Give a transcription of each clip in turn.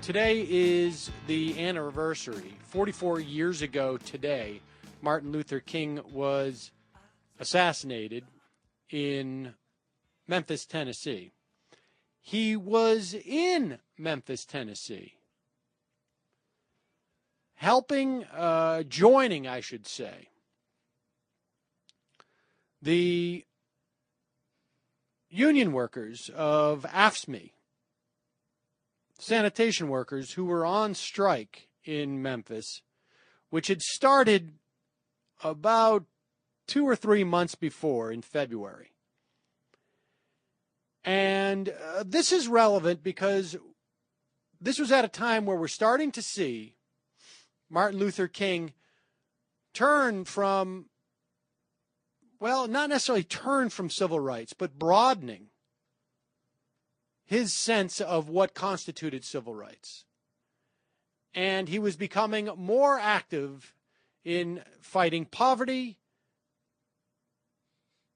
Today is the anniversary. 44 years ago today, Martin Luther King was assassinated in Memphis, Tennessee. He was in Memphis, Tennessee, joining, I should say, the union workers of AFSCME, sanitation workers who were on strike in Memphis, which had started about 2 or 3 months before in February. And this is relevant because this was at a time where we're starting to see Martin Luther King turn from, well, not necessarily turn from civil rights, but broadening his sense of what constituted civil rights. And he was becoming more active in fighting poverty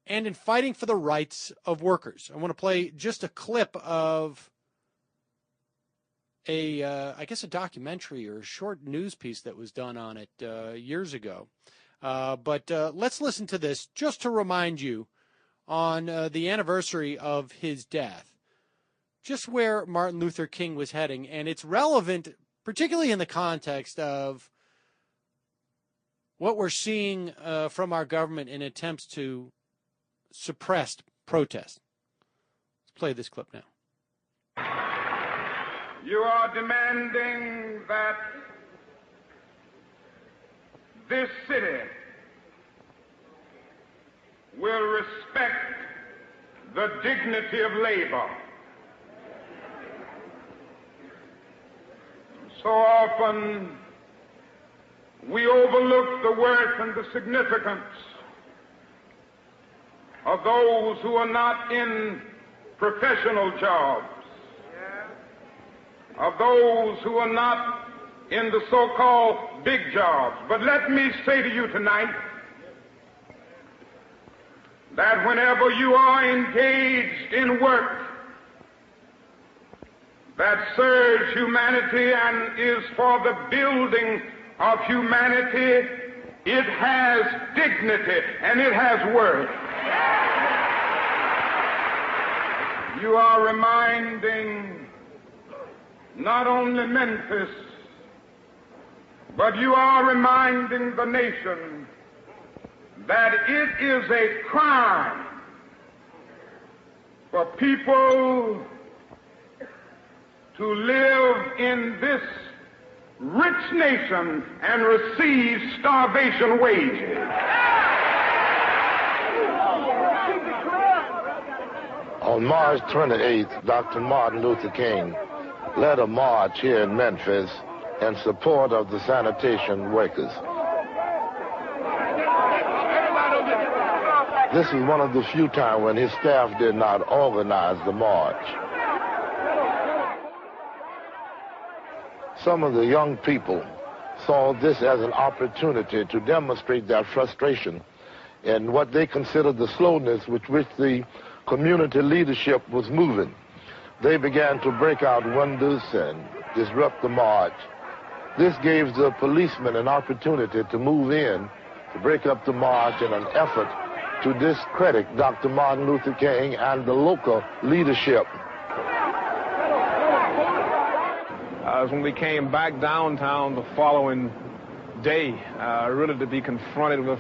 and in fighting for the rights of workers. I want to play just a clip of I guess a documentary or a short news piece that was done on it years ago. But let's listen to this just to remind you on the anniversary of his death, just where Martin Luther King was heading. And it's relevant, particularly in the context of what we're seeing from our government in attempts to suppress protest. Let's play this clip now. You are demanding that this city will respect the dignity of labor. So often we overlook the worth and the significance of those who are not in professional jobs, of those who are not in the so-called big jobs. But let me say to you tonight that whenever you are engaged in work that serves humanity and is for the building of humanity, it has dignity and it has worth. You are reminding not only Memphis, but you are reminding the nation that it is a crime for people to live in this rich nation and receive starvation wages. On March 28th, Dr. Martin Luther King led a march here in Memphis in support of the sanitation workers. This is one of the few times when his staff did not organize the march. Some of the young people saw this as an opportunity to demonstrate their frustration in what they considered the slowness with which the community leadership was moving. They began to break out windows and disrupt the march. This gave the policemen an opportunity to move in, to break up the march in an effort to discredit Dr. Martin Luther King and the local leadership. When we came back downtown the following day, really to be confronted with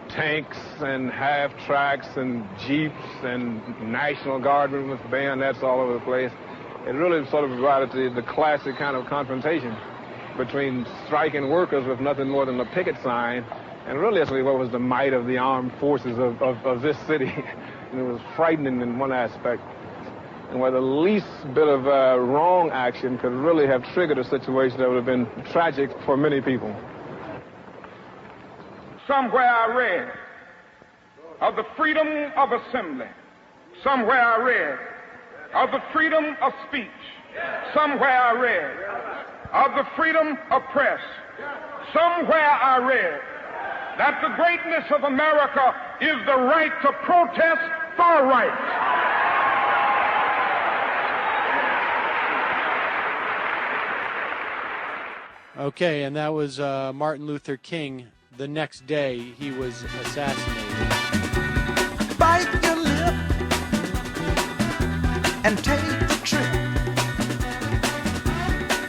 tanks and half-tracks and jeeps and National Guardmen with bayonets all over the place, it really sort of provided the classic kind of confrontation between striking workers with nothing more than a picket sign and really actually what was the might of the armed forces of this city. And it was frightening in one aspect, and where the least bit of wrong action could really have triggered a situation that would have been tragic for many people. Somewhere I read of the freedom of assembly. Somewhere I read of the freedom of speech. Somewhere I read of the freedom of press. Somewhere I read that the greatness of America is the right to protest for rights. Okay, and that was Martin Luther King. The next day, he was assassinated. Bite your lip and take the trip.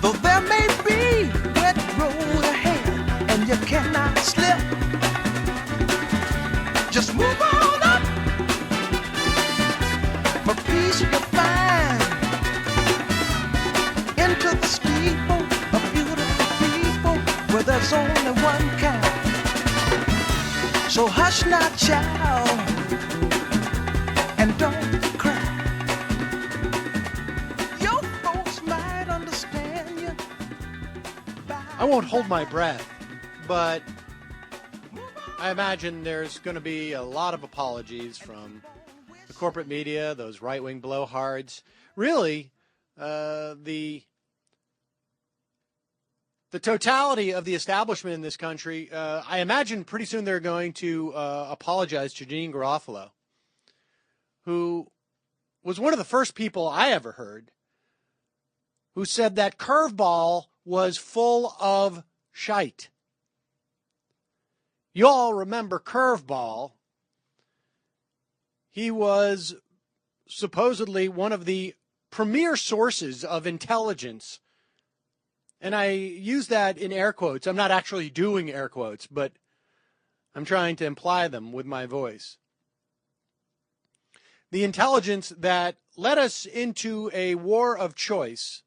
Though there may be wet road ahead and you cannot slip, just move on up. For peace you find into the steeple of beautiful people where there's only one kind. So hush not, child, and don't cry. Your folks might understand you. I won't hold my breath, but I imagine there's going to be a lot of apologies from the corporate media, those right-wing blowhards. Really, the totality of the establishment in this country, I imagine pretty soon they're going to apologize to Janine Garofalo, who was one of the first people I ever heard who said that Curveball was full of shite. You all remember Curveball. He was supposedly one of the premier sources of intelligence. And I use that in air quotes. I'm not actually doing air quotes, but I'm trying to imply them with my voice. The intelligence that led us into a war of choice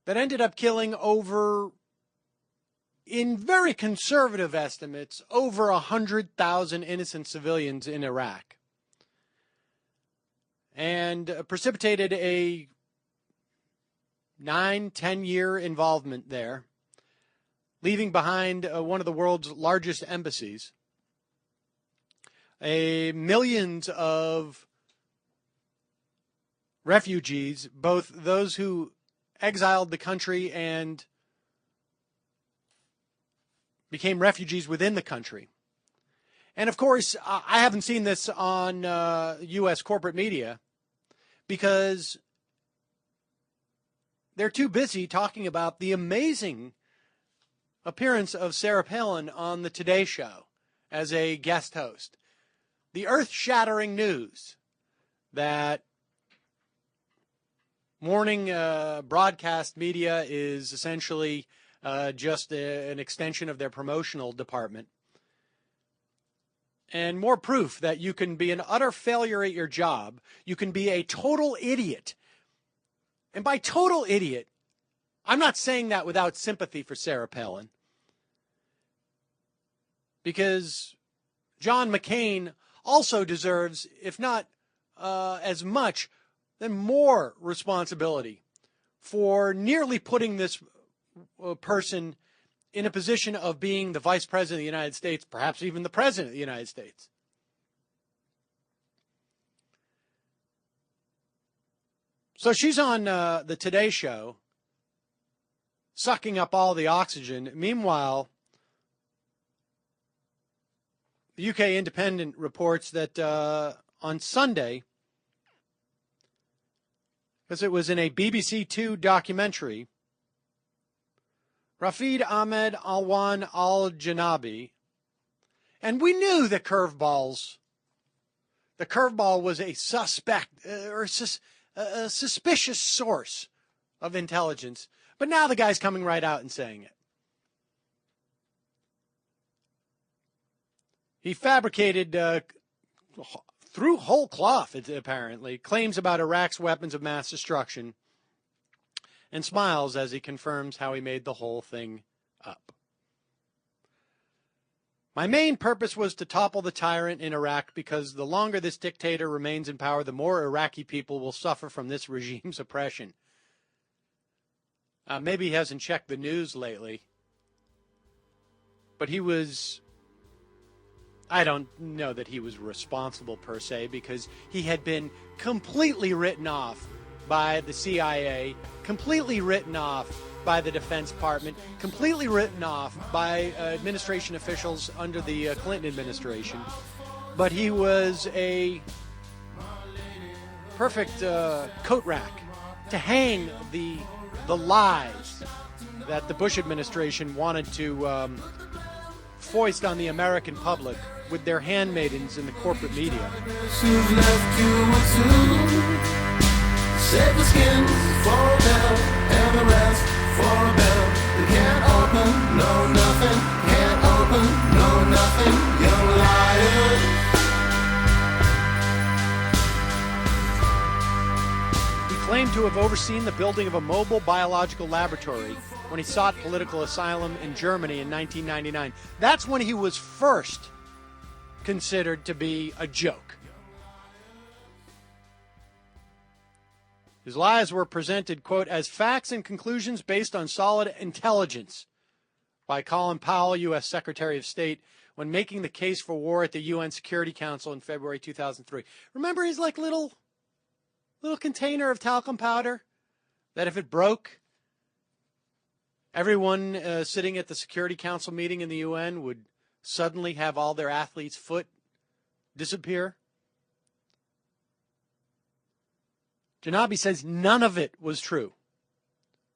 that ended up killing over, in very conservative estimates, over 100,000 innocent civilians in Iraq. And precipitated a 9-10-year involvement there, leaving behind one of the world's largest embassies, millions of refugees, both those who exiled the country and became refugees within the country. And of course, I haven't seen this on U.S. corporate media because they're too busy talking about the amazing appearance of Sarah Palin on the Today Show as a guest host. The earth-shattering news that morning broadcast media is essentially just an extension of their promotional department. And more proof that you can be an utter failure at your job. You can be a total idiot. And by total idiot, I'm not saying that without sympathy for Sarah Palin. Because John McCain also deserves, if not as much, then more responsibility for nearly putting this person in a position of being the vice president of the United States, perhaps even the president of the United States. So she's on the Today Show, sucking up all the oxygen. Meanwhile, the UK Independent reports that on Sunday, because it was in a BBC Two documentary, Rafid Ahmed Alwan al-Janabi, and we knew that the Curveball was a suspect, or a suspicious source of intelligence. But now the guy's coming right out and saying it. He fabricated, through whole cloth, apparently, claims about Iraq's weapons of mass destruction and smiles as he confirms how he made the whole thing up. My main purpose was to topple the tyrant in Iraq because the longer this dictator remains in power, the more Iraqi people will suffer from this regime's oppression. Maybe he hasn't checked the news lately, but I don't know that he was responsible per se, because he had been completely written off by the CIA, completely written off by the Defense Department, completely written off by administration officials under the Clinton administration. But he was a perfect coat rack to hang the lies that the Bush administration wanted to foist on the American public with their handmaidens in the corporate media. Save the skin for a bell and the rest for a bell. You can't open, no nothing. Can't open, no nothing. Young liar. He claimed to have overseen the building of a mobile biological laboratory when he sought political asylum in Germany in 1999. That's when he was first considered to be a joke. His lies were presented, quote, as facts and conclusions based on solid intelligence by Colin Powell, U.S. Secretary of State, when making the case for war at the UN Security Council in February 2003. Remember his like little container of talcum powder that if it broke, everyone sitting at the Security Council meeting in the UN would suddenly have all their athlete's foot disappear? Janabi says none of it was true.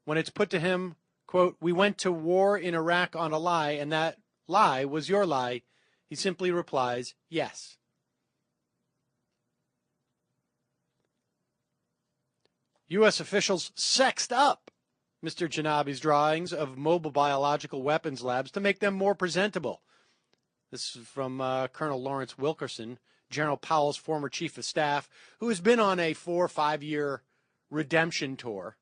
When it's put to him, quote, we went to war in Iraq on a lie, and that lie was your lie, he simply replies, yes. U.S. officials sexed up Mr. Janabi's drawings of mobile biological weapons labs to make them more presentable. This is from Colonel Lawrence Wilkerson, General Powell's former chief of staff, who has been on a 4 or 5 year redemption tour.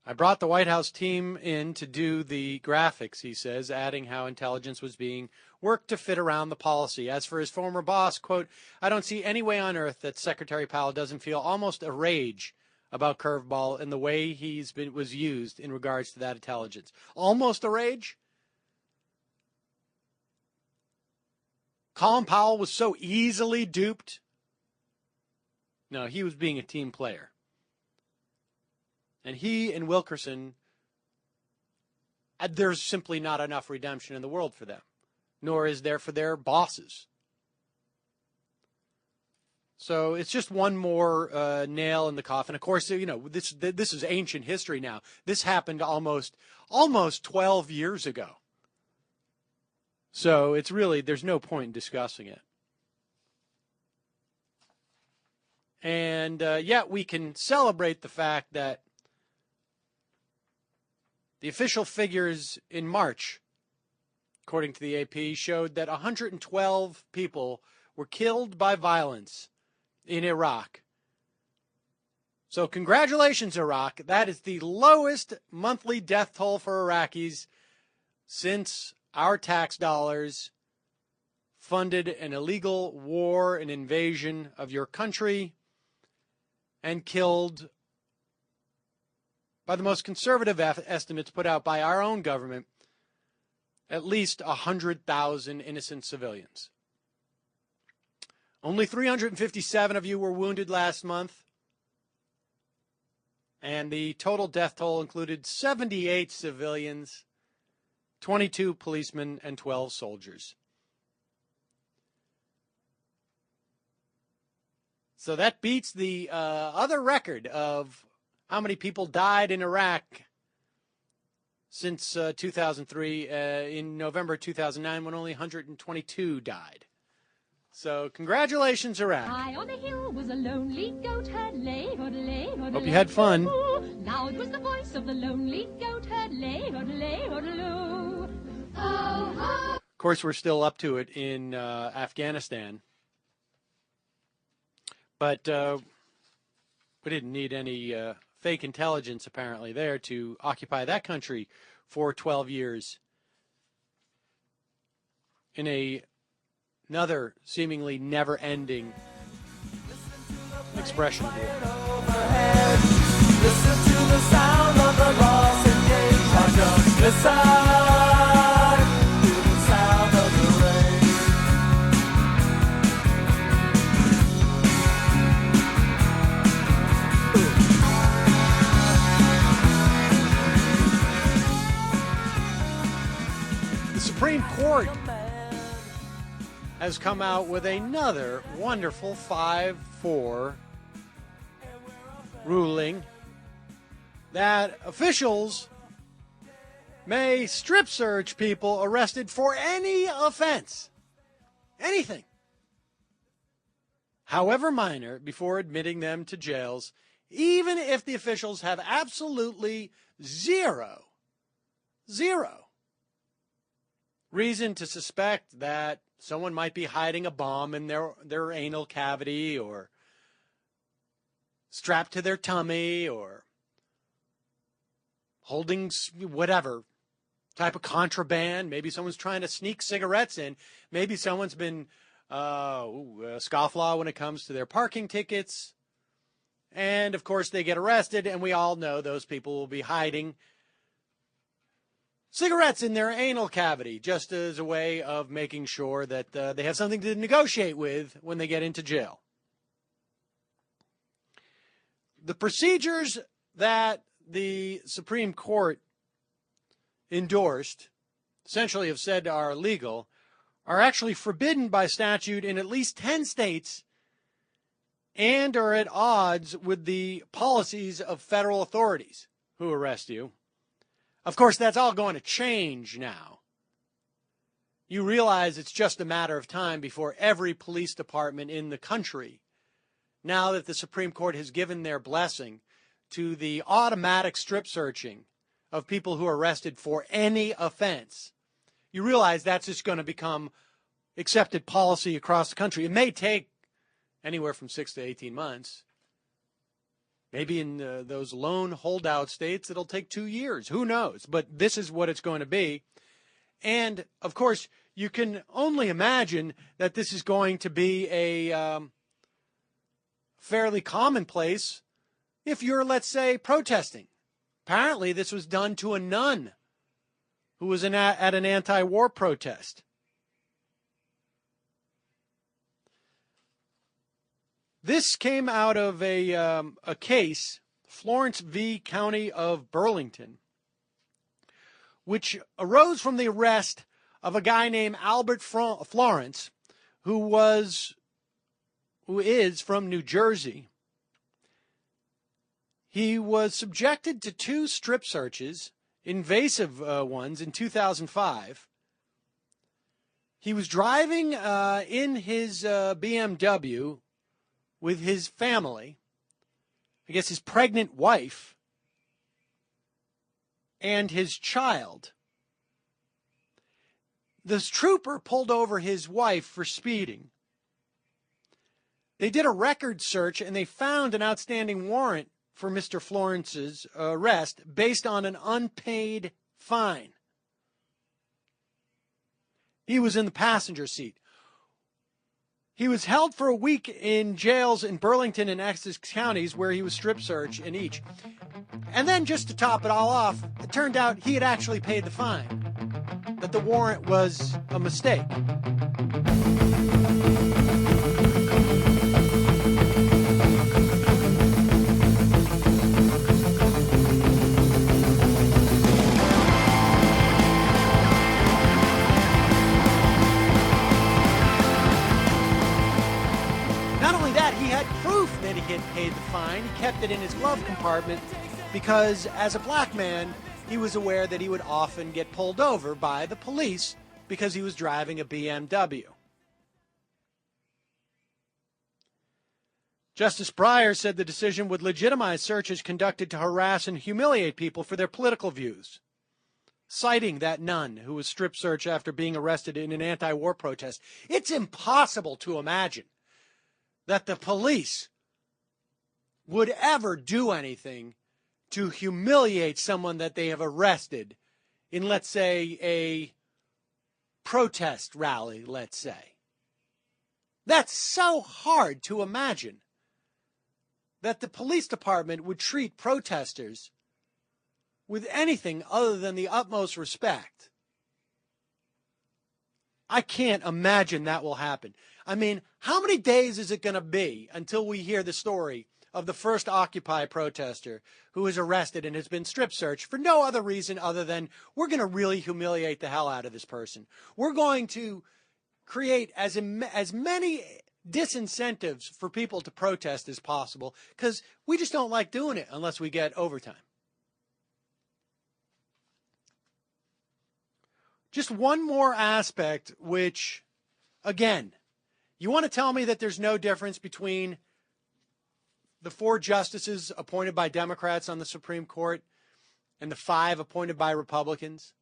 I brought the White House team in to do the graphics, he says, adding how intelligence was being worked to fit around the policy. As for his former boss, quote, I don't see any way on earth that Secretary Powell doesn't feel almost a rage about Curveball and the way was used in regards to that intelligence. Almost a rage? Colin Powell was so easily duped? No, he was being a team player. And he and Wilkerson, there's simply not enough redemption in the world for them, nor is there for their bosses. So it's just one more nail in the coffin. Of course, you know, this is ancient history now. This happened almost 12 years ago. So it's really, there's no point in discussing it. And yet we can celebrate the fact that the official figures in March, according to the AP, showed that 112 people were killed by violence in Iraq. So congratulations, Iraq. That is the lowest monthly death toll for Iraqis since our tax dollars funded an illegal war, an invasion of your country, and killed, by the most conservative estimates put out by our own government, at least 100,000 innocent civilians. Only 357 of you were wounded last month, and the total death toll included 78 civilians, 22 policemen, and 12 soldiers. So that beats the other record of how many people died in Iraq since 2003, in November 2009, when only 122 died. So congratulations, Iraq. High on a hill was a lonely goat herd, Hope you had fun. Loud was the voice of the lonely goat herd, Of course, we're still up to it in Afghanistan. But we didn't need any fake intelligence, apparently, there to occupy that country for 12 years in another seemingly never-ending expression war. Listen to the sound of the lost and gate. Or just listen to the sound of the rain. The Supreme Court has come out with another wonderful 5-4 ruling that officials may strip search people arrested for any offense, anything, however minor, before admitting them to jails, even if the officials have absolutely zero reason to suspect that someone might be hiding a bomb in their anal cavity or strapped to their tummy or holding whatever type of contraband. Maybe someone's trying to sneak cigarettes in. Maybe someone's been scofflaw when it comes to their parking tickets. And, of course, they get arrested, and we all know those people will be hiding cigarettes in their anal cavity just as a way of making sure that they have something to negotiate with when they get into jail. The procedures that the Supreme Court endorsed, essentially have said are illegal, are actually forbidden by statute in at least 10 states and are at odds with the policies of federal authorities who arrest you. Of course, that's all going to change now. You realize it's just a matter of time before every police department in the country, now that the Supreme Court has given their blessing to the automatic strip searching of people who are arrested for any offense, you realize that's just going to become accepted policy across the country. It may take anywhere from 6 to 18 months. Maybe in those lone holdout states, it'll take 2 years. Who knows? But this is what it's going to be. And, of course, you can only imagine that this is going to be a fairly commonplace if you're, let's say, protesting. Apparently, this was done to a nun who was at an anti-war protest. This came out of a case, Florence v. County of Burlington, which arose from the arrest of a guy named Albert Florence, who is from New Jersey. He was subjected to 2 strip searches, invasive ones, in 2005. He was driving in his BMW with his family, I guess his pregnant wife, and his child. This trooper pulled over his wife for speeding. They did a record search, and they found an outstanding warrant for Mr. Florence's arrest based on an unpaid fine. He was in the passenger seat. He was held for a week in jails in Burlington and Essex counties where he was strip searched in each. And then just to top it all off, it turned out he had actually paid the fine, that the warrant was a mistake. He had paid the fine. He kept it in his glove compartment because, as a black man, he was aware that he would often get pulled over by the police because he was driving a BMW. Justice Breyer said the decision would legitimize searches conducted to harass and humiliate people for their political views, citing that nun who was strip searched after being arrested in an anti-war protest. It's impossible to imagine that the police would ever do anything to humiliate someone that they have arrested in, let's say, a protest rally, let's say. That's so hard to imagine that the police department would treat protesters with anything other than the utmost respect. I can't imagine that will happen. I mean, how many days is it going to be until we hear the story of the first Occupy protester who was arrested and has been strip searched for no other reason other than we're going to really humiliate the hell out of this person. We're going to create as many disincentives for people to protest as possible because we just don't like doing it unless we get overtime. just one more aspect, which, again, you want to tell me that there's no difference between the 4 justices appointed by Democrats on the Supreme Court and the 5 appointed by Republicans?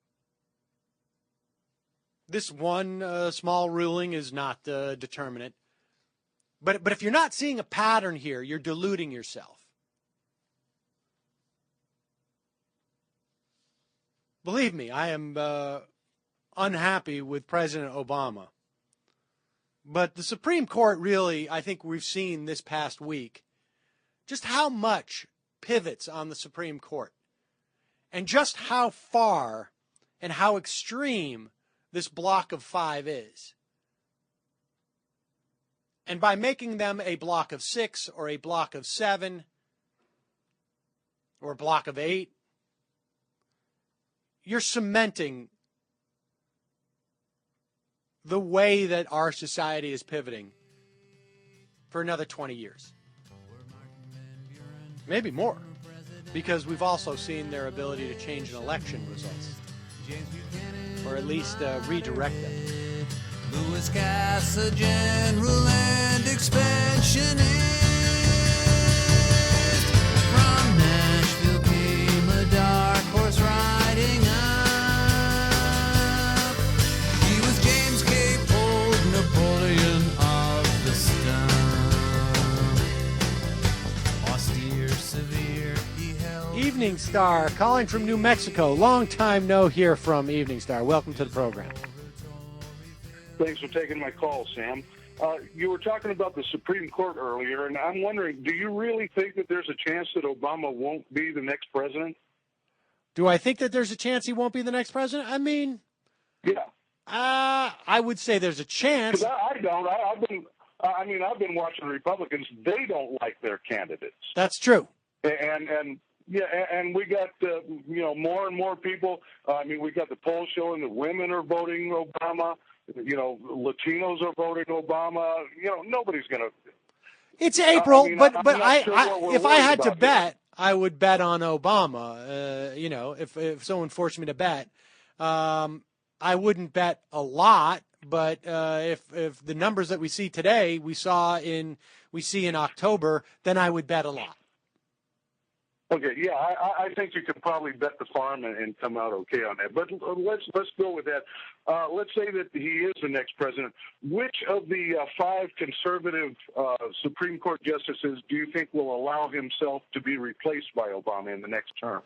This one small ruling is not determinate. But if you're not seeing a pattern here, you're deluding yourself. Believe me, I am unhappy with President Obama. But the Supreme Court really, I think we've seen this past week, just how much pivots on the Supreme Court. And just how far and how extreme this block of 5 is. And by making them a block of 6 or a block of 7 or a block of 8, you're cementing the way that our society is pivoting for another 20 years. Maybe more, because we've also seen their ability to change an election results, or at least redirect them. Louis Cass, a general and expansionist. From Nashville came a dark horse riding up. He was James K. Polk, Napoleon of the stump. Austere, severe, he held... Evening Star, calling from New Mexico. Long time no hear from Evening Star. Welcome to the program. Thanks for taking my call, Sam. You were talking about the Supreme Court earlier, and I'm wondering, do you really think that there's a chance that Obama won't be the next president? Do I think that there's a chance he won't be the next president? I mean, yeah. I would say there's a chance. I don't. I've been watching Republicans. They don't like their candidates. That's true. And we got more and more people. We got the polls showing that women are voting Obama. Latinos are voting Obama. Nobody's going to. It's April, but sure if I had to bet, I would bet on Obama. If someone forced me to bet, I wouldn't bet a lot. But if the numbers that we see today, we see in October, then I would bet a lot. Okay, yeah, I think you could probably bet the farm and come out okay on that. But let's go with that. Let's say that he is the next president. Which of the 5 conservative Supreme Court justices do you think will allow himself to be replaced by Obama in the next term?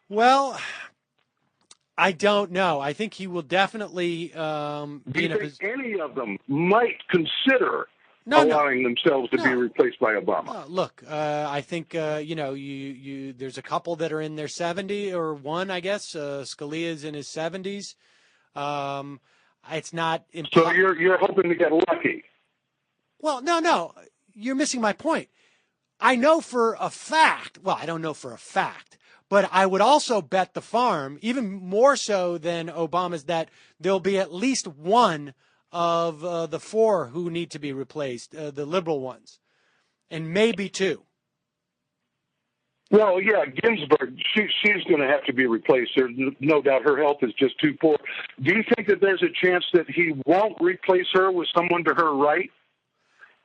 Well, I don't know. I think he will definitely do you think any of them might consider allowing themselves to be replaced by Obama? Look, I think there's a couple that are in their 70s, or one, I guess. Scalia's in his 70s. It's not. So you're hoping to get lucky? Well, no, you're missing my point. I know for a fact. Well, I don't know for a fact, but I would also bet the farm, even more so than Obama's, that there'll be at least one of the 4 who need to be replaced, the liberal ones, and maybe 2. Well, yeah, Ginsburg, she's going to have to be replaced. There's no doubt her health is just too poor. Do you think that there's a chance that he won't replace her with someone to her right?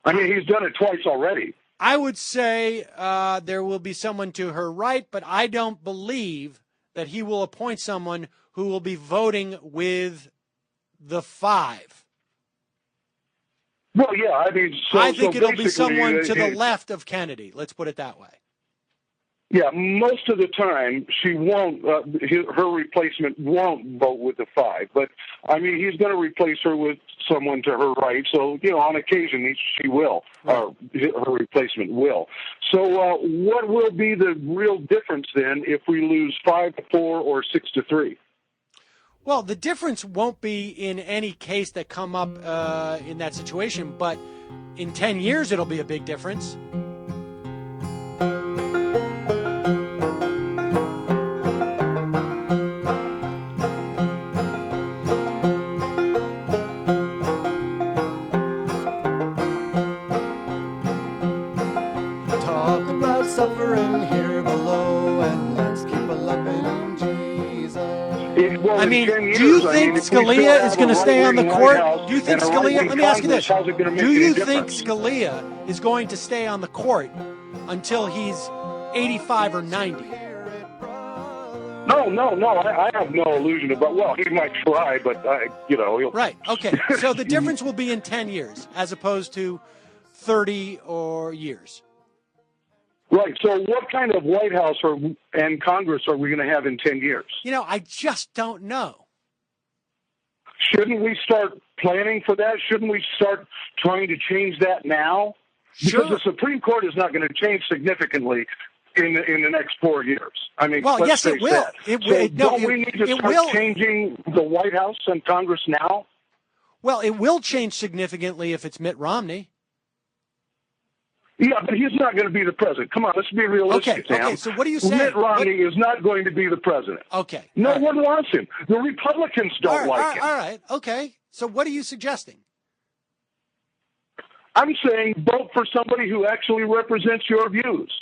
I mean, he's done it twice already. I would say there will be someone to her right, but I don't believe that he will appoint someone who will be voting with the 5. Well, yeah, I think it'll be someone to the left of Kennedy. Let's put it that way. Yeah, most of the time she won't. Her replacement won't vote with the 5, but he's going to replace her with someone to her right. So on occasion she will, or her replacement will. So what will be the real difference then if we lose 5-4 or 6-3? Well, the difference won't be in any case that come up in that situation, but in 10 years it'll be a big difference. Talk about suffering here below, and let's keep a loving Jesus. So I in mean, 10 years, do you think if we still Scalia have is going a to stay on the right-wing court? White House Do you think and a Scalia? right-wing Let me ask you Congress, this: how's it gonna make do any you difference? think Scalia is going to stay on the court until he's 85 or 90? No. I have no illusion about. Well, he might try, but he'll. Right. Okay. So the difference will be in 10 years as opposed to 30 or years. Right. So, what kind of White House and Congress are we going to have in 10 years? I just don't know. Shouldn't we start planning for that? Shouldn't we start trying to change that now? Sure. Because the Supreme Court is not going to change significantly in the next 4 years. I mean, Well, yes, it will. Don't we need to start changing the White House and Congress now? Well, it will change significantly if it's Mitt Romney. Yeah, but he's not going to be the president. Come on, let's be realistic, Sam. Okay, so what are you saying? Mitt Romney is not going to be the president. Okay. No one wants him. The Republicans don't like him. All right, okay. So what are you suggesting? I'm saying vote for somebody who actually represents your views.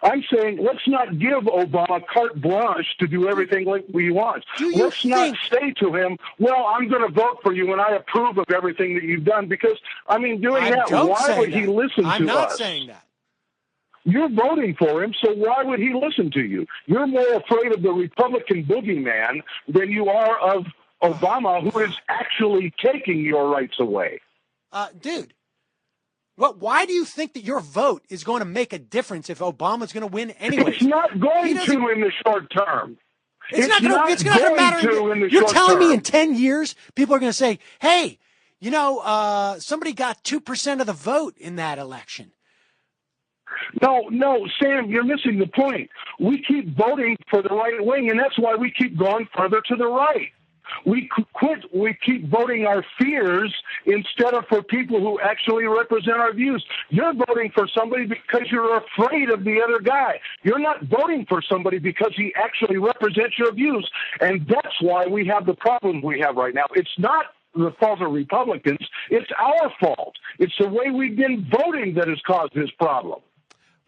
I'm saying let's not give Obama carte blanche to do everything like we want. Let's not say to him, well, I'm going to vote for you and I approve of everything that you've done because, doing that, why would he listen to us? I'm not saying that. You're voting for him, so why would he listen to you? You're more afraid of the Republican boogeyman than you are of Obama, who is actually taking your rights away. Dude. Why do you think that your vote is going to make a difference if Obama's going to win anyway? It's not going to in the short term. It's not going to matter. You're telling me in 10 years, people are going to say, hey, somebody got 2% of the vote in that election. No, Sam, you're missing the point. We keep voting for the right wing, and that's why we keep going further to the right. We keep voting our fears instead of for people who actually represent our views. You're voting for somebody because you're afraid of the other guy. You're not voting for somebody because he actually represents your views. And that's why we have the problem we have right now. It's not the fault of Republicans. It's our fault. It's the way we've been voting that has caused this problem.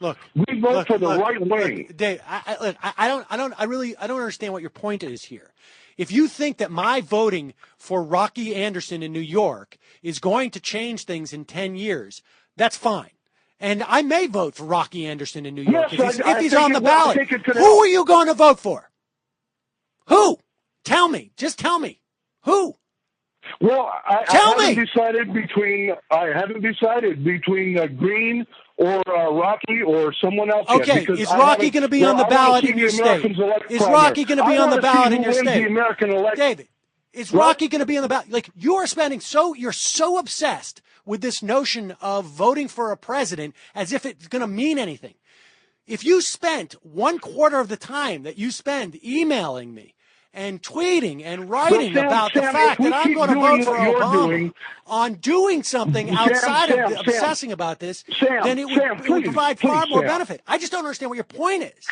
Look, we vote for the right wing. Dave, I don't understand what your point is here. If you think that my voting for Rocky Anderson in New York is going to change things in 10 years, that's fine. And I may vote for Rocky Anderson in New York if he's on the ballot. Who are you going to vote for? Who? Tell me. Just tell me. Who? Well, I haven't decided between Green or Rocky or someone else. Okay, is Rocky going to be on the ballot in your state? Is Rocky going to be on the ballot in your state? David, is Rocky going to be on the ballot? Like, you're so obsessed with this notion of voting for a president as if it's going to mean anything. If you spent 1/4 of the time that you spend emailing me and tweeting and writing about the fact that I'm going to vote for Obama on doing something outside of obsessing about this, then it would provide far more benefit. I just don't understand what your point is.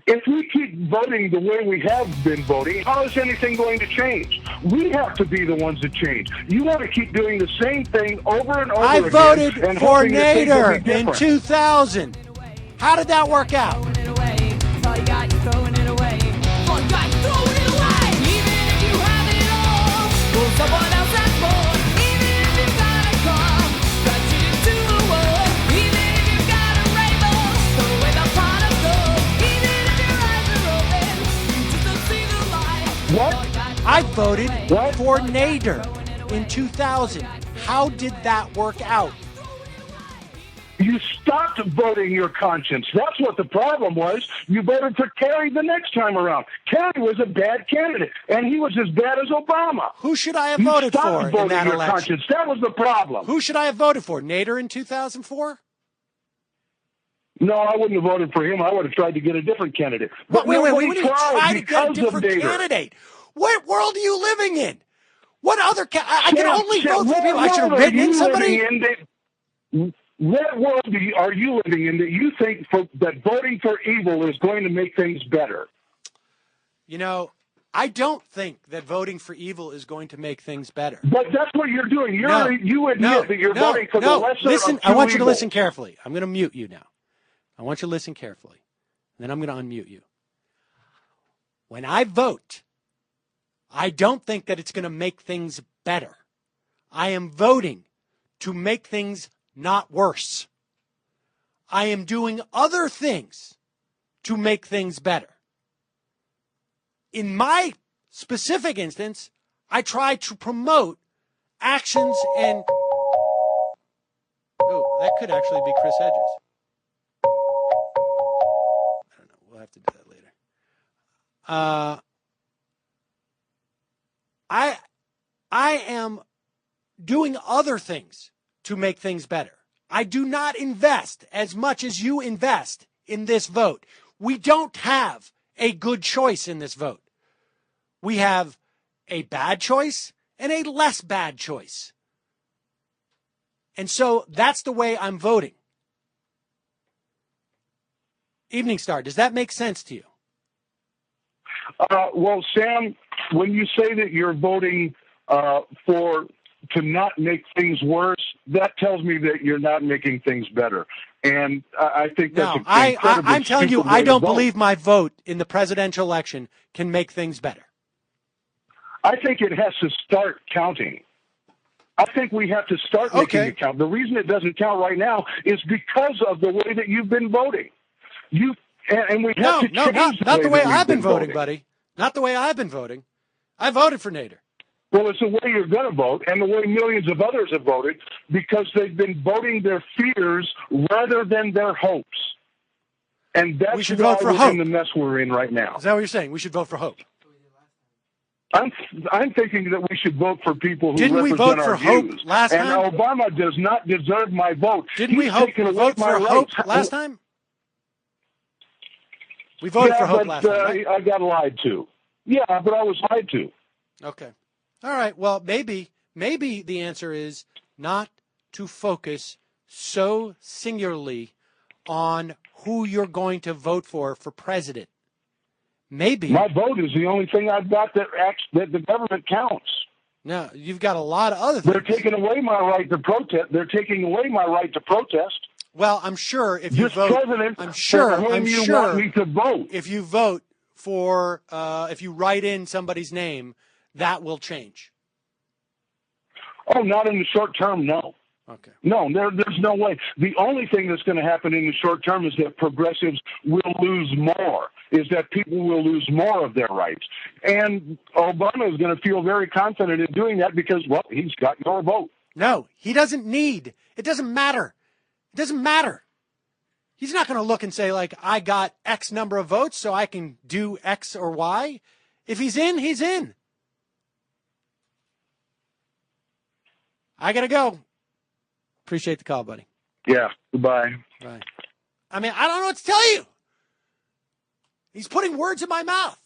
If we keep voting the way we have been voting, how is anything going to change? We have to be the ones that change. You want to keep doing the same thing over and over again. I voted for Nader in 2000. How did that work out? Someone else has more, even if you've got a car, got you to the war, even if you've got a rainbow, throw away the pot of gold, even if your eyes are open, you just don't see the light. What? I voted for Nader in 2000. How did that work out? You stopped voting your conscience. That's what the problem was. You voted for Kerry the next time around. Kerry was a bad candidate, and he was as bad as Obama. Who should I have voted for in that election? Conscience. That was the problem. Who should I have voted for? Nader in 2004? No, I wouldn't have voted for him. I would have tried to get a different candidate. But wait, we didn't try to get a different candidate. What world are you living in? What other I can only vote for people. I should have written in somebody. What world are you living in that you think that voting for evil is going to make things better? I don't think that voting for evil is going to make things better. But that's what you're doing. You admit that you're voting for the lesser listen, of two I want you to evils. listen carefully. I'm going to mute you now. I want you to listen carefully. And then I'm going to unmute you. When I vote, I don't think that it's going to make things better. I am voting to make things not worse. I am doing other things to make things better. In my specific instance, I try to promote actions and... Oh, that could actually be Chris Hedges. I don't know. We'll have to do that later. I am doing other things to make things better. I do not invest as much as you invest in this vote. We don't have a good choice in this vote. We have a bad choice and a less bad choice. And so that's the way I'm voting. Evening Star, does that make sense to you? Well, Sam, when you say that you're voting to not make things worse, that tells me that you're not making things better. And I think that's no, I'm telling you, I don't believe my vote in the presidential election can make things better. I think it has to start counting. I think we have to start making it count. The reason it doesn't count right now is because of the way that you've been voting. And we have to change not the way I've been voting, buddy. Not the way I've been voting. I voted for Nader. Well, it's the way you're going to vote and the way millions of others have voted because they've been voting their fears rather than their hopes. And that's we should vote for hope. In the mess we're in right now. Is that what you're saying? We should vote for hope. I'm thinking that we should vote for people who Didn't we represent vote for our hope views. last time? And Obama does not deserve my vote. Didn't we vote for hope last time? We voted for hope last time, right? I got lied to. Yeah, but I was lied to. Okay. All right. Well, maybe the answer is not to focus so singularly on who you're going to vote for president. Maybe my vote is the only thing I've got that the government counts. No, you've got a lot of other things. They're taking away my right to protest. They're taking away my right to protest. Well, I'm sure if you vote, want me to vote. If you vote for, if you write in somebody's name, that will change. Oh, not in the short term, no. Okay. No, there's no way. The only thing that's going to happen in the short term is that progressives will lose more, is that people will lose more of their rights. And Obama is going to feel very confident in doing that because, well, he's got your vote. No, he doesn't need. It doesn't matter. It doesn't matter. He's not going to look and say, like, I got X number of votes, so I can do X or Y. If he's in, he's in. I got to go. Appreciate the call, buddy. Yeah, goodbye. Bye. I mean, I don't know what to tell you. He's putting words in my mouth.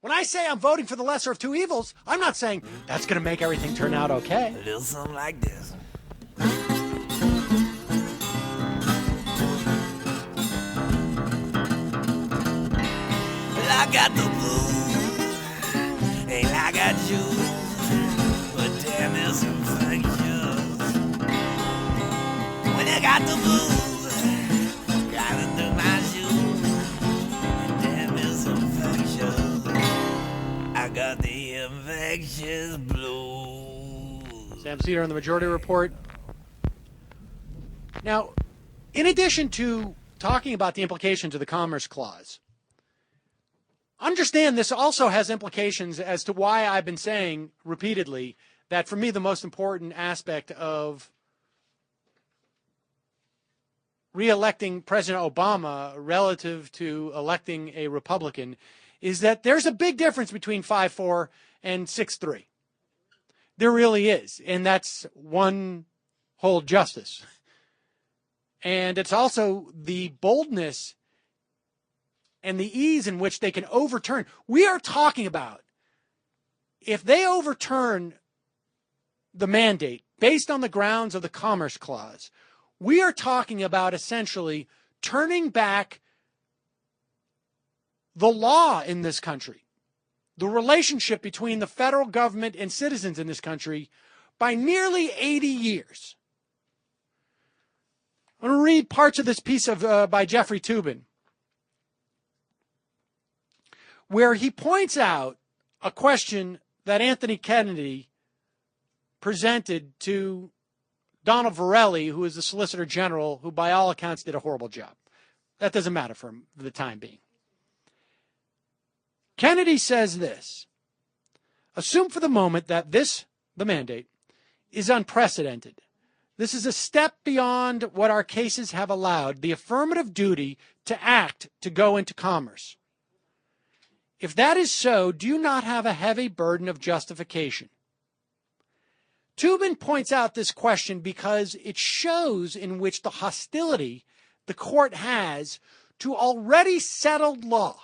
When I say I'm voting for the lesser of two evils, I'm not saying that's going to make everything turn out okay. A little something like this. Well, I got the blues, and I got you, but damn, it's infectious. When I got the blues, gotta do my shoes, damn, it's infectious. I got the infectious blues. Sam Seder on the Majority Report. Now, in addition to talking about the implications of the Commerce Clause, understand this also has implications as to why I've been saying repeatedly that for me the most important aspect of re-electing President Obama relative to electing a Republican is that there's a big difference between 5-4 and 6-3. There really is, and that's one whole justice. And it's also the boldness and the ease in which they can overturn. We are talking about if they overturn the mandate based on the grounds of the Commerce Clause, we are talking about essentially turning back the law in this country, the relationship between the federal government and citizens in this country by nearly 80 years. I'm going to read parts of this piece by Jeffrey Toobin. where he points out a question that Anthony Kennedy presented to Donald Verrilli, who is the Solicitor General, who by all accounts did a horrible job. That doesn't matter for the time being. Kennedy says this: assume for the moment that the mandate, is unprecedented. This is a step beyond what our cases have allowed, the affirmative duty to act to go into commerce. If that is so, do you not have a heavy burden of justification? Toobin points out this question because it shows in which the hostility the court has to already settled law.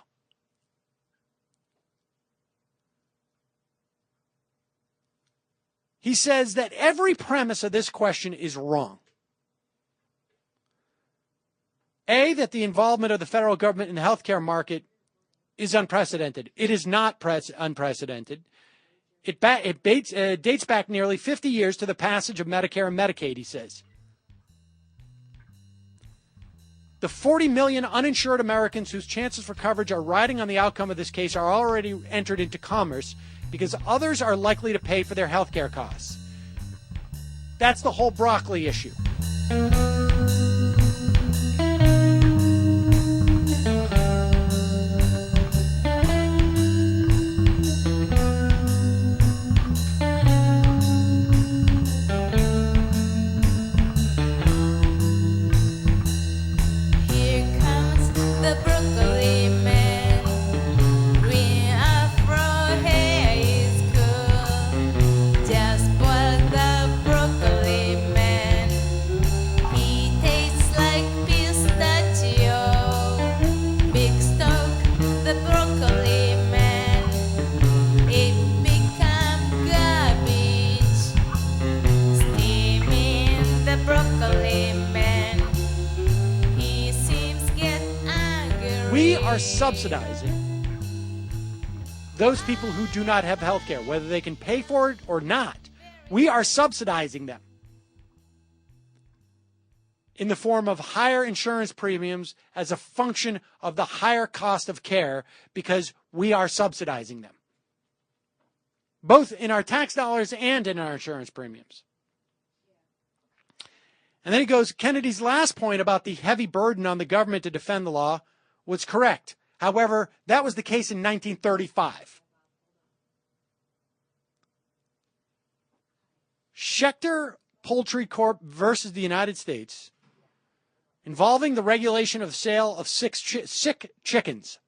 He says that every premise of this question is wrong. A, that the involvement of the federal government in the healthcare market is unprecedented. It is not unprecedented. It dates back nearly 50 years to the passage of Medicare and Medicaid, he says. The 40 million uninsured Americans whose chances for coverage are riding on the outcome of this case are already entered into commerce because others are likely to pay for their health care costs. That's the whole broccoli issue. Subsidizing those people who do not have health care, whether they can pay for it or not. We are subsidizing them in the form of higher insurance premiums as a function of the higher cost of care because we are subsidizing them, both in our tax dollars and in our insurance premiums. And then he goes, Kennedy's last point about the heavy burden on the government to defend the law was correct. However, that was the case in 1935. Schechter Poultry Corp versus the United States, involving the regulation of the sale of sick chickens.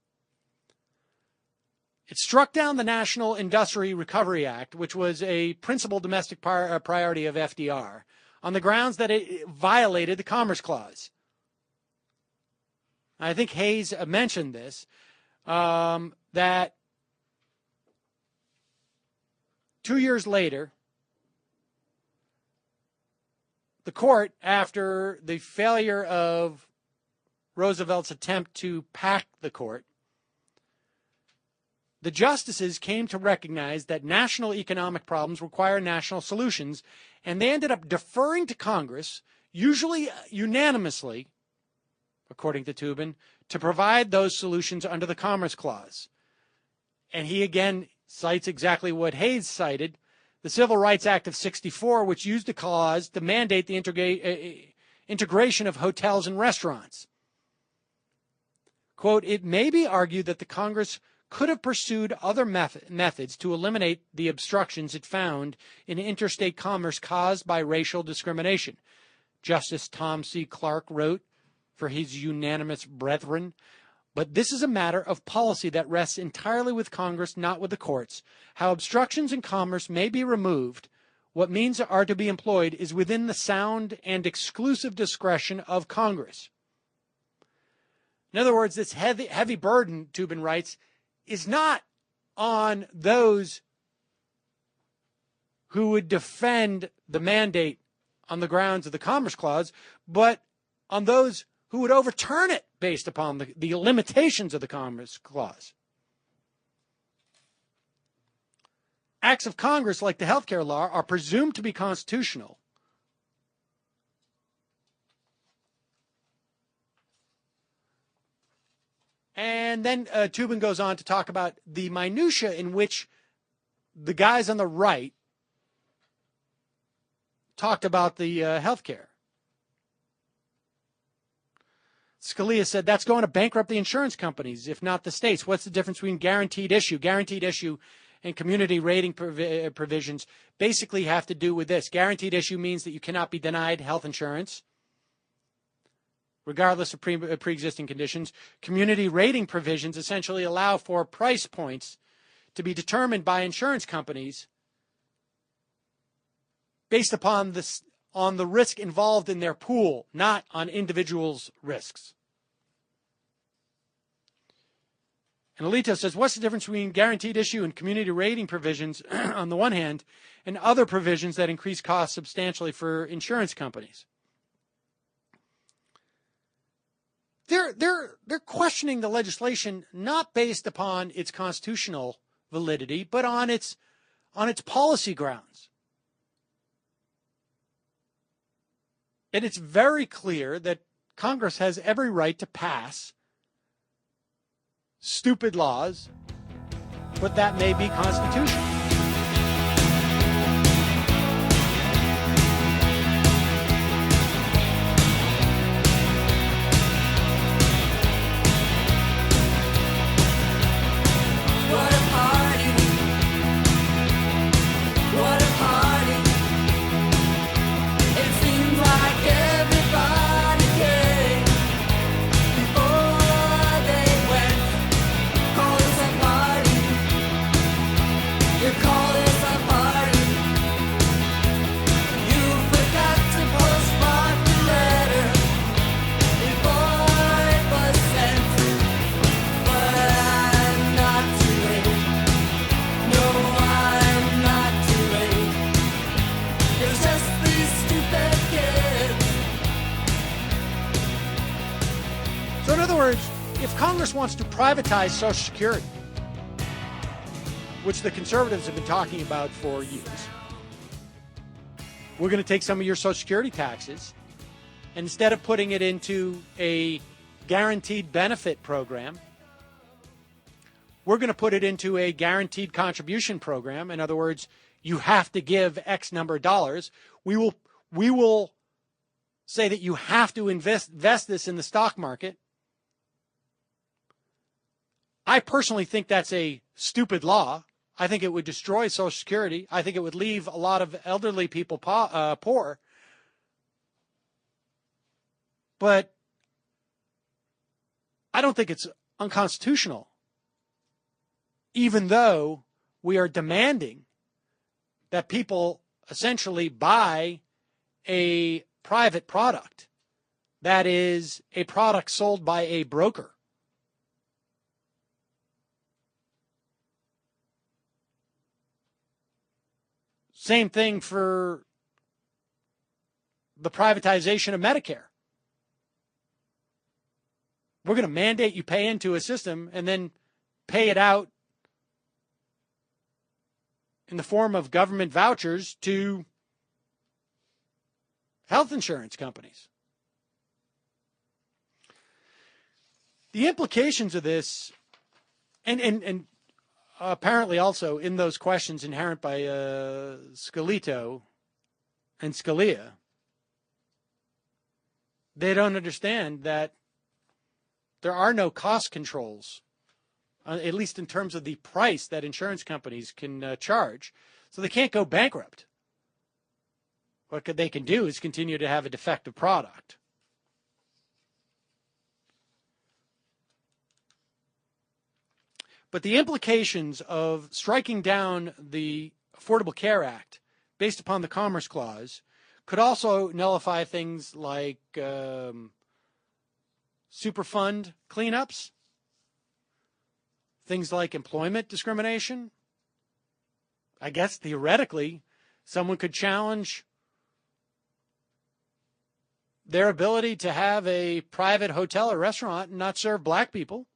It struck down the National Industry Recovery Act, which was a principal domestic priority of FDR, on the grounds that it violated the Commerce Clause. I think Hayes mentioned this, that 2 years later, the court, after the failure of Roosevelt's attempt to pack the court, the justices came to recognize that national economic problems require national solutions, and they ended up deferring to Congress, usually unanimously, according to Toobin, to provide those solutions under the Commerce Clause. And he again cites exactly what Hayes cited, the Civil Rights Act of 1964, which used the clause to mandate the integration of hotels and restaurants. Quote, it may be argued that the Congress could have pursued other methods to eliminate the obstructions it found in interstate commerce caused by racial discrimination. Justice Tom C. Clark wrote for his unanimous brethren, but this is a matter of policy that rests entirely with Congress, not with the courts. How obstructions in commerce may be removed, what means are to be employed, is within the sound and exclusive discretion of Congress. In other words, this heavy burden, Toobin writes, is not on those who would defend the mandate on the grounds of the Commerce Clause, but on those who would overturn it based upon the limitations of the Commerce Clause. Acts of Congress, like the health care law, are presumed to be constitutional. And And then Tubin goes on to talk about the minutia in which the guys on the right talked about the health care. Scalia said that's going to bankrupt the insurance companies, if not the states. What's the difference between guaranteed issue? Guaranteed issue and community rating provisions basically have to do with this. Guaranteed issue means that you cannot be denied health insurance, regardless of pre-existing conditions. Community rating provisions essentially allow for price points to be determined by insurance companies based upon on the risk involved in their pool, not on individuals' risks. And Alito says, what's the difference between guaranteed issue and community rating provisions on the one hand and other provisions that increase costs substantially for insurance companies? They're questioning the legislation not based upon its constitutional validity, but on its policy grounds. And it's very clear that Congress has every right to pass stupid laws, but that may be constitutional. What a party! What a party! It seems like everybody came before they went. Call this a party. You call this a party. You forgot to postmark the letter before it was sent. But I'm not too late. No, I'm not too late. It's just these stupid kids. So in other words, if Congress wants to privatize Social Security, which the conservatives have been talking about for years, we're going to take some of your Social Security taxes, and instead of putting it into a guaranteed benefit program, we're going to put it into a guaranteed contribution program. In other words, you have to give X number of dollars. We will say that you have to invest this in the stock market. I personally think that's a stupid law. I think it would destroy Social Security. I think it would leave a lot of elderly people poor. But I don't think it's unconstitutional, even though we are demanding that people essentially buy a private product that is a product sold by a broker. Same thing for the privatization of Medicare. We're going to mandate you pay into a system and then pay it out in the form of government vouchers to health insurance companies. The implications of this, and apparently also in those questions inherent by Scalito and Scalia, they don't understand that there are no cost controls, at least in terms of the price that insurance companies can charge. So they can't go bankrupt. What they can do is continue to have a defective product. But the implications of striking down the Affordable Care Act based upon the Commerce Clause could also nullify things like Superfund cleanups, things like employment discrimination. I guess theoretically, someone could challenge their ability to have a private hotel or restaurant and not serve black people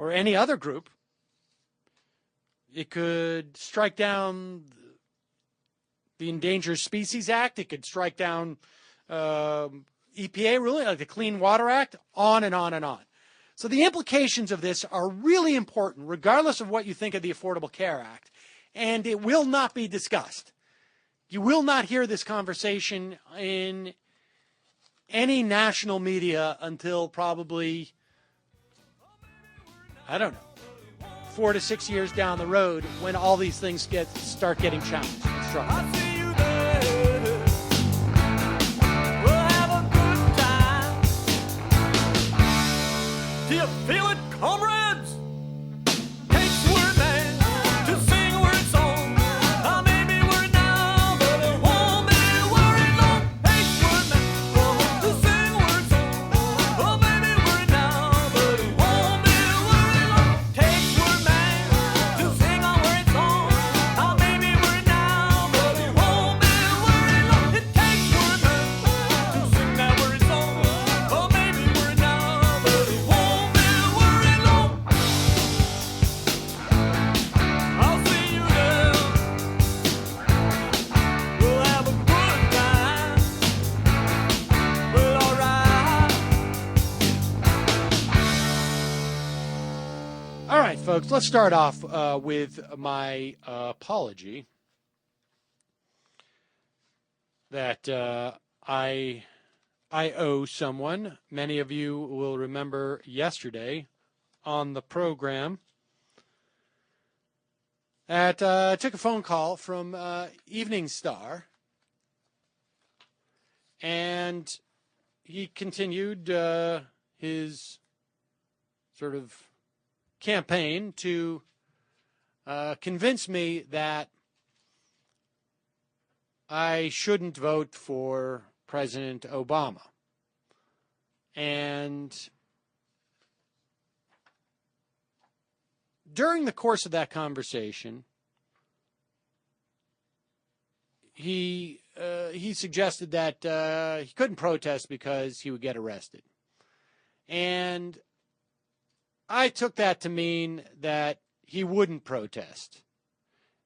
or any other group. It could strike down the Endangered Species Act. It could strike down EPA ruling, like the Clean Water Act, on and on and on. So the implications of this are really important, regardless of what you think of the Affordable Care Act, and it will not be discussed. You will not hear this conversation in any national media until probably, I don't know, 4 to 6 years down the road when all these things start getting challenged and struggled. Do you feel it, comrades? Takes word man to sing a word song. Maybe we're now, but it won't be worried long. Takes word man to sing a word song. Maybe we're now, but it won't be worried long. Takes word man to sing a word song. Maybe we're now, but it won't be worried long. It takes word man to sing that word song. Maybe we're now, but it won't. I'll see you there. We'll have a good time. Well, alright. All right, folks, let's start off with my apology that I owe someone. Many of you will remember yesterday on the program that I took a phone call from Evening Star, and he continued his sort of campaign to convince me that I shouldn't vote for President Obama. And during the course of that conversation, he suggested that he couldn't protest because he would get arrested. And I took that to mean that he wouldn't protest,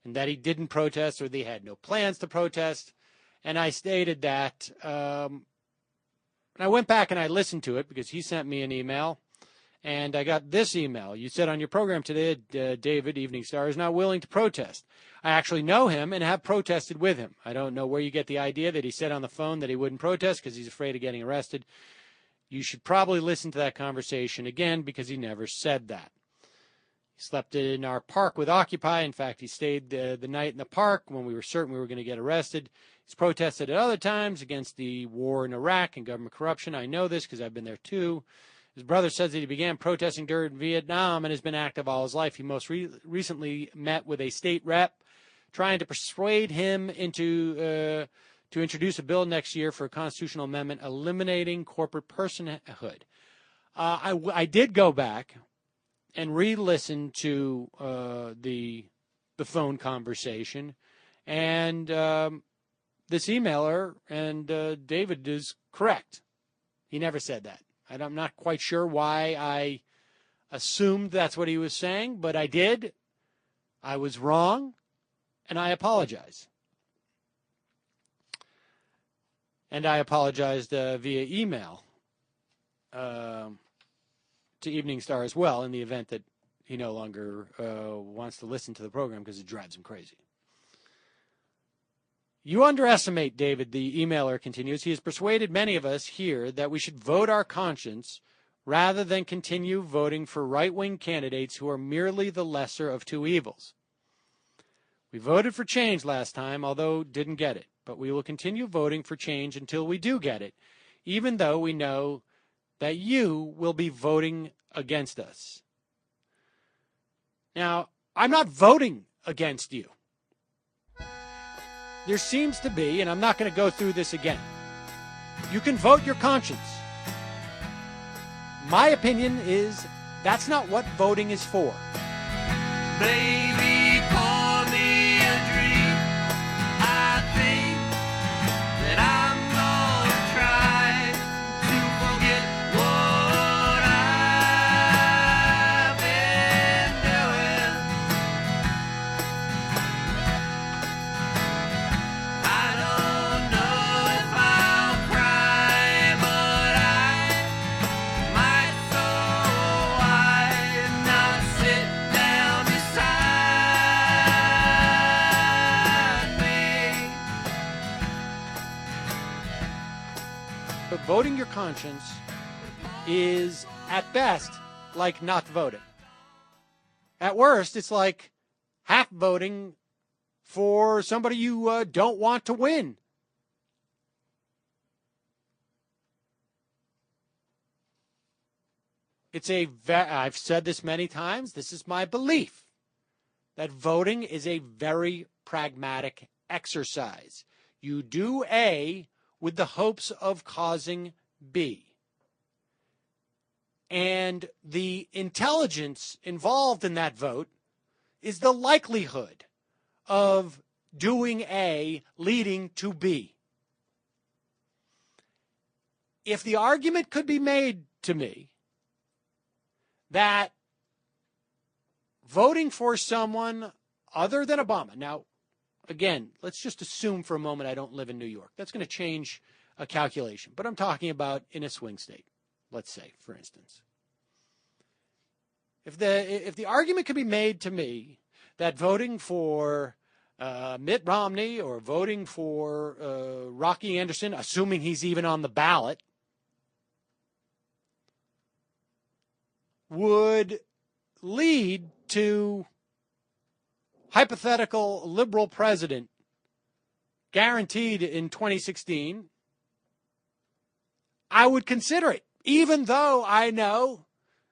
and that he didn't protest, or that he had no plans to protest. And I stated that, and I went back and I listened to it because he sent me an email, and I got this email. You said on your program today, David, Evening Star, is not willing to protest. I actually know him and have protested with him. I don't know where you get the idea that he said on the phone that he wouldn't protest because he's afraid of getting arrested. You should probably listen to that conversation again because he never said that. He slept in our park with Occupy. In fact, he stayed the night in the park when we were certain we were going to get arrested. He's protested at other times against the war in Iraq and government corruption. I know this because I've been there too. His brother says that he began protesting during Vietnam and has been active all his life. He most recently met with a state rep trying to persuade him into to introduce a bill next year for a constitutional amendment eliminating corporate personhood. I did go back and re-listen to the phone conversation, and this emailer and David is correct. He never said that. I'm not quite sure why I assumed that's what he was saying, but I did. I was wrong, and I apologize. And I apologized via email to Evening Star as well in the event that he no longer wants to listen to the program because it drives him crazy. You underestimate, David, the emailer continues. He has persuaded many of us here that we should vote our conscience rather than continue voting for right-wing candidates who are merely the lesser of two evils. We voted for change last time, although didn't get it. But we will continue voting for change until we do get it, even though we know that you will be voting against us. Now, I'm not voting against you. There seems to be, and I'm not going to go through this again, you can vote your conscience. My opinion is that's not what voting is for. Baby, pour me a drink. I think that I'm gonna try to forget what I've been doing. I don't know if I'll cry, but I might so voting your conscience is, at best, like not voting. At worst, it's like half voting for somebody you don't want to win. I've said this many times, this is my belief, that voting is a very pragmatic exercise. You do A with the hopes of causing B. And the intelligence involved in that vote is the likelihood of doing A leading to B. If the argument could be made to me that voting for someone other than Obama, now, again, let's just assume for a moment I don't live in New York. That's going to change a calculation, but I'm talking about in a swing state, let's say, for instance. If the argument could be made to me that voting for Mitt Romney or voting for Rocky Anderson, assuming he's even on the ballot, would lead to hypothetical liberal president guaranteed in 2016, I would consider it, even though I know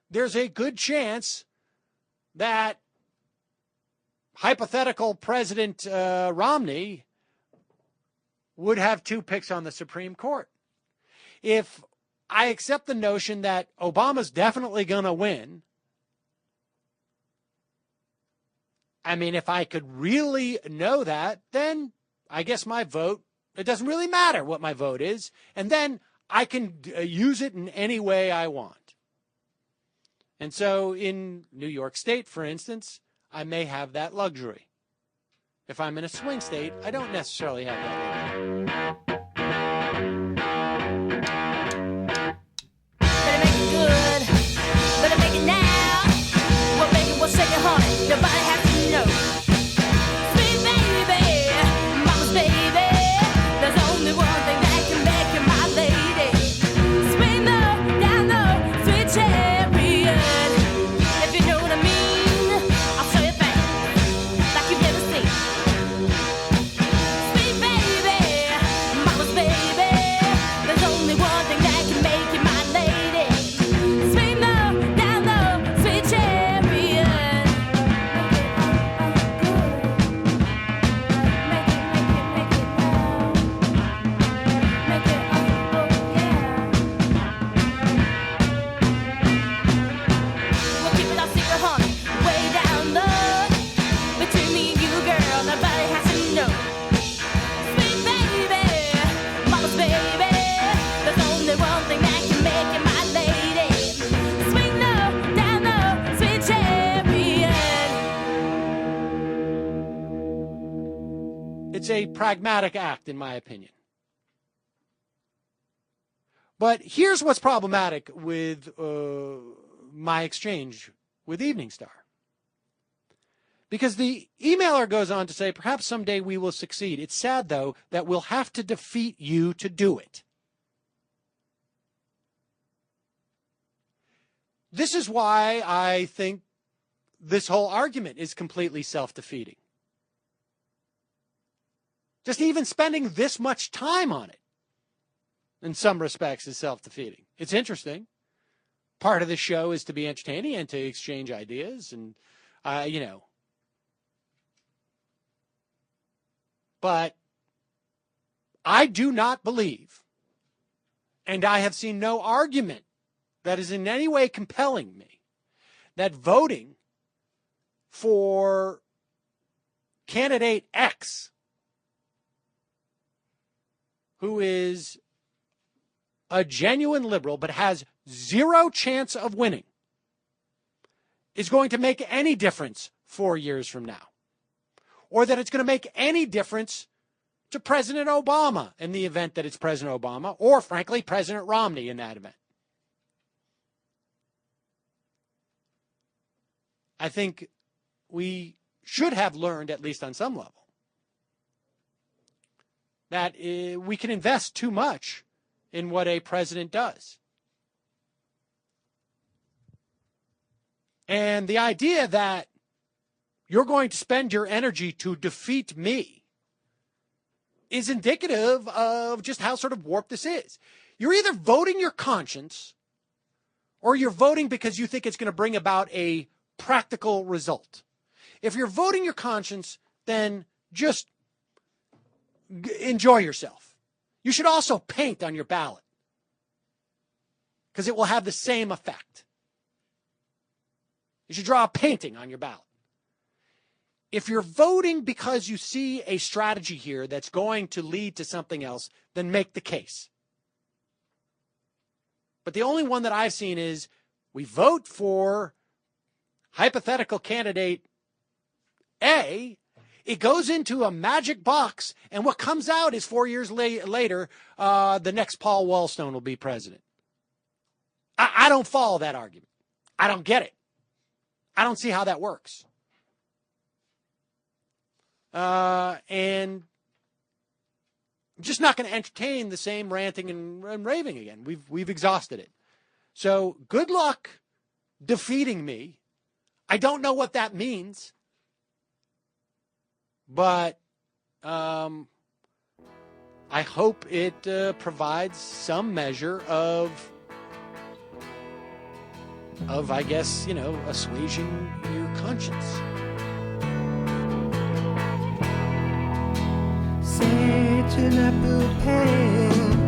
there's a good chance that hypothetical President Romney would have 2 picks on the Supreme Court. If I accept the notion that Obama's definitely going to win, I mean, if I could really know that, then I guess my vote, it doesn't really matter what my vote is, and then I can use it in any way I want. And so in New York State, for instance, I may have that luxury. If I'm in a swing state, I don't necessarily have that luxury. Better make it good. Better make it now. We'll make it, we'll shake it hard. Nobody has to know. Sweet baby, mama's baby. There's only one thing that can make you my lady. Swing low, down low, sweet chariot. If you know what I mean, I'll show you things like you've never seen. Sweet baby, mama's baby. There's only one thing that can make you my lady. Swing low, down low, sweet chariot. Make it now. Make it, oh yeah. We'll keep it our secret, honey, way down low. Between me and you, girl, nobody has to know. Sweet baby, mama's baby. There's only one thing that can make you my lady. Swing low, down low, sweet chariot. It's a pragmatic act, in my opinion. But here's what's problematic with my exchange with Evening Star. Because the emailer goes on to say, perhaps someday we will succeed. It's sad, though, that we'll have to defeat you to do it. This is why I think this whole argument is completely self-defeating. Just even spending this much time on it, in some respects, is self-defeating. It's interesting. Part of the show is to be entertaining and to exchange ideas and, But I do not believe, and I have seen no argument that is in any way compelling me, that voting for candidate X, who is a genuine liberal but has zero chance of winning, is going to make any difference 4 years from now. Or that it's going to make any difference to President Obama in the event that it's President Obama, or, frankly, President Romney in that event. I think we should have learned, at least on some level, that we can invest too much in what a president does. And the idea that you're going to spend your energy to defeat me is indicative of just how sort of warped this is. You're either voting your conscience or you're voting because you think it's going to bring about a practical result. If you're voting your conscience, then just enjoy yourself. You should also paint on your ballot because it will have the same effect. You should draw a painting on your ballot. If you're voting because you see a strategy here that's going to lead to something else, then make the case. But the only one that I've seen is we vote for hypothetical candidate A, it goes into a magic box, and what comes out is 4 years later, the next Paul Wellstone will be president. I don't follow that argument. I don't get it. I don't see how that works. And I'm just not going to entertain the same ranting and raving again. We've exhausted it. So good luck defeating me. I don't know what that means, but I hope it provides some measure of I guess, assuaging your conscience. C'est une poupée.